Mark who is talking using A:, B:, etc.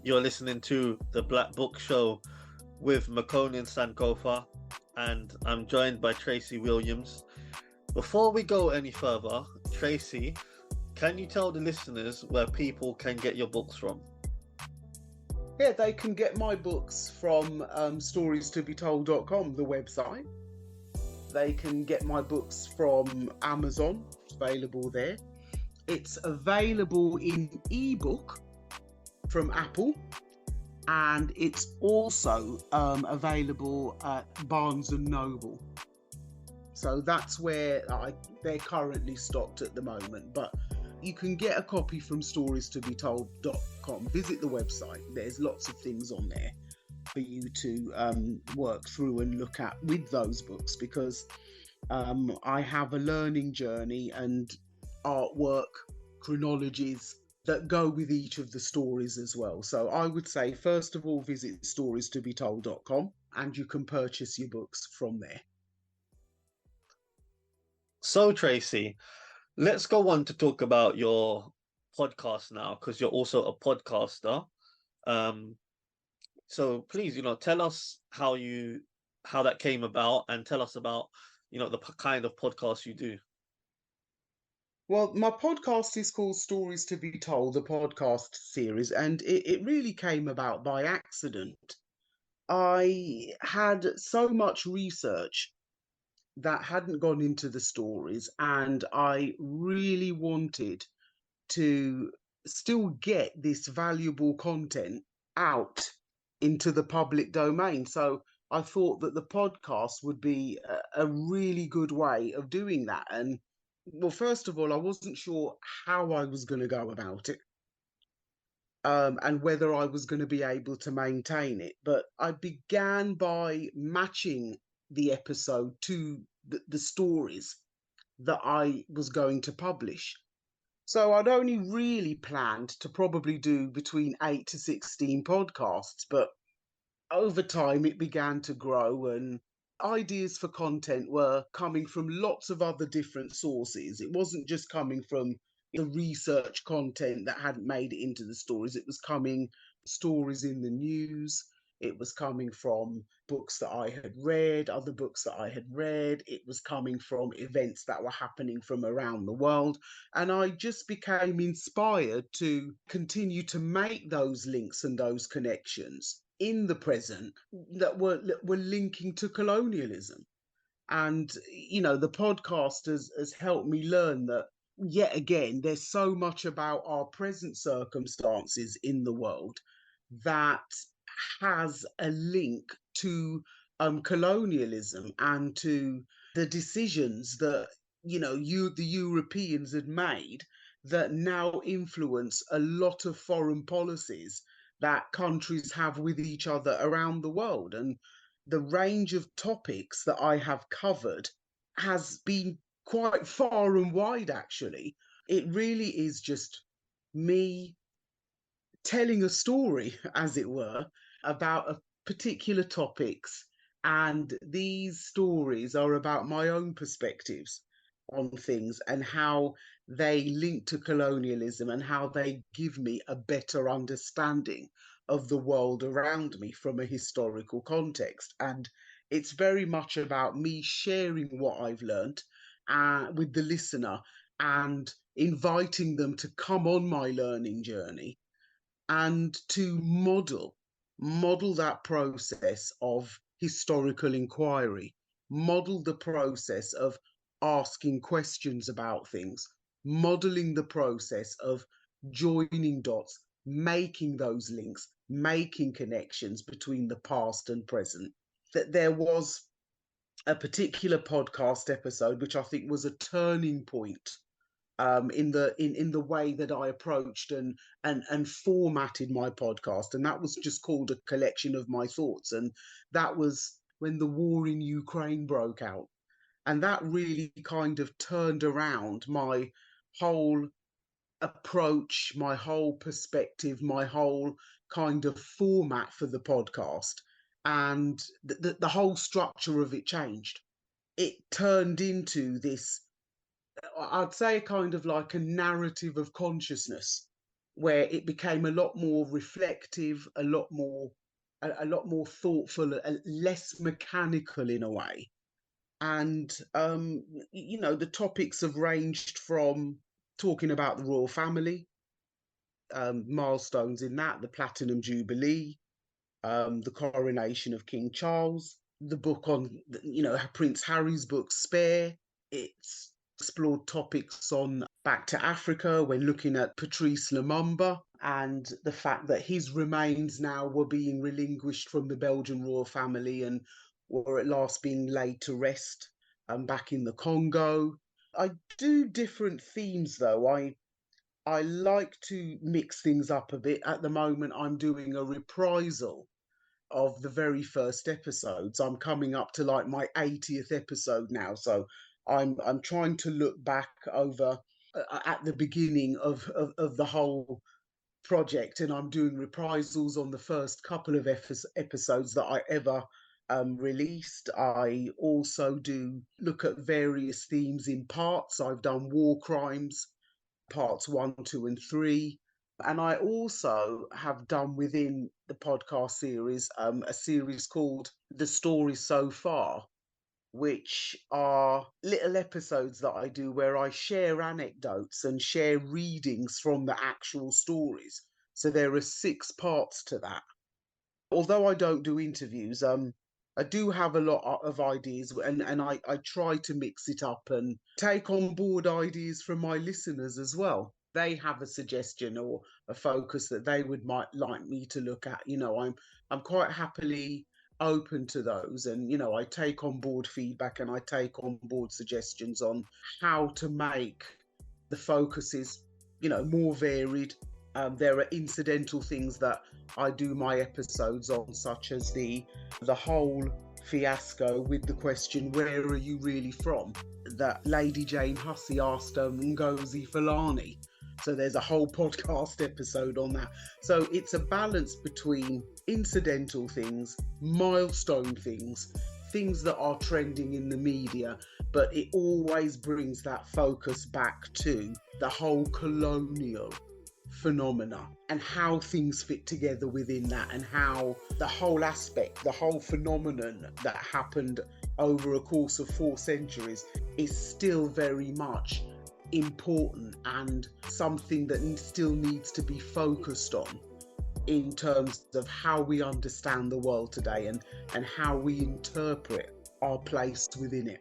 A: You're listening to the Black Book Show with Makonnen Sankofa, and I'm joined by Tracy Williams. Before we go any further, Tracy, can you tell the listeners where people can get your books from?
B: Yeah, they can get my books from storiestobetold.com, the website. They can get my books from Amazon. It's available there. It's available in ebook from Apple, and it's also available at Barnes and Noble. So that's where they're currently stocked at the moment. But you can get a copy from storiestobetold.com. Visit the website. There's lots of things on there for you to work through and look at with those books, because I have a learning journey and artwork chronologies that go with each of the stories as well. So I would say, first of all, visit storiestobetold.com and you can purchase your books from there.
A: So, Tracy, let's go on to talk about your podcast now, because you're also a podcaster. Um, so please, tell us how that came about, and tell us about, the kind of podcast you do.
B: Well, my podcast is called Stories to Be Told, the podcast series, and it really came about by accident. I had so much research that hadn't gone into the stories, and I really wanted to still get this valuable content out into the public domain. So I thought that the podcast would be a really good way of doing that. And well, first of all, I wasn't sure how I was going to go about it, and whether I was going to be able to maintain it. But I began by matching the episode to the stories that I was going to publish. So I'd only really planned to probably do between 8 to 16 podcasts, but over time it began to grow, and ideas for content were coming from lots of other different sources. It wasn't just coming from the research content that hadn't made it into the stories. It was coming stories in the news. It was coming from books that I had read, other books that I had read. It was coming from events that were happening from around the world. And I just became inspired to continue to make those links and those connections in the present that were linking to colonialism. And the podcast has helped me learn that, yet again, there's so much about our present circumstances in the world that has a link to colonialism and to the decisions that the Europeans had made that now influence a lot of foreign policies that countries have with each other around the world. And the range of topics that I have covered has been quite far and wide, actually. It really is just me telling a story, as it were, about a particular topics. And these stories are about my own perspectives on things and how they link to colonialism and how they give me a better understanding of the world around me from a historical context. And it's very much about me sharing what I've learned with the listener and inviting them to come on my learning journey and to model that process of historical inquiry, model the process of asking questions about things, modeling the process of joining dots, making those links, making connections between the past and present. That there was a particular podcast episode which I think was a turning point in the way that I approached and formatted my podcast, and that was just called A Collection of My Thoughts, and that was when the war in Ukraine broke out, and that really kind of turned around my whole approach, my whole perspective, my whole kind of format for the podcast, and the whole structure of it changed. It turned into this, I'd say, kind of like a narrative of consciousness, where it became a lot more reflective, a lot more thoughtful, less mechanical in a way. And the topics have ranged from talking about the royal family, milestones in that, the Platinum Jubilee, the coronation of King Charles, the book on, Prince Harry's book Spare. It's explored topics on back to Africa when looking at Patrice Lumumba and the fact that his remains now were being relinquished from the Belgian royal family and were at last being laid to rest back in the Congo. I do different themes though. I like to mix things up a bit. At the moment, I'm doing a reprisal of the very first episodes. I'm coming up to like my 80th episode now, so I'm trying to look back over at the beginning of the whole project, and I'm doing reprisals on the first couple of episodes that I ever released. I also do look at various themes in parts. I've done war crimes, parts 1, 2, and 3. And I also have done within the podcast series a series called The Story So Far, which are little episodes that I do where I share anecdotes and share readings from the actual stories. So there are 6 parts to that. Although I don't do interviews, I do have a lot of ideas, and I try to mix it up and take on board ideas from my listeners as well. They have a suggestion or a focus that they would might like me to look at. I'm quite happily open to those, and I take on board feedback and I take on board suggestions on how to make the focuses more varied. There are incidental things that I do my episodes on, such as the whole fiasco with the question, "Where are you really from?" that Lady Jane Hussey asked Ngozi Fulani. So there's a whole podcast episode on that. So it's a balance between incidental things, milestone things, things that are trending in the media, but it always brings that focus back to the whole colonial phenomena and how things fit together within that, and how the whole aspect, the whole phenomenon that happened over a course of 4 centuries is still very much important and something that still needs to be focused on in terms of how we understand the world today and how we interpret our place within it.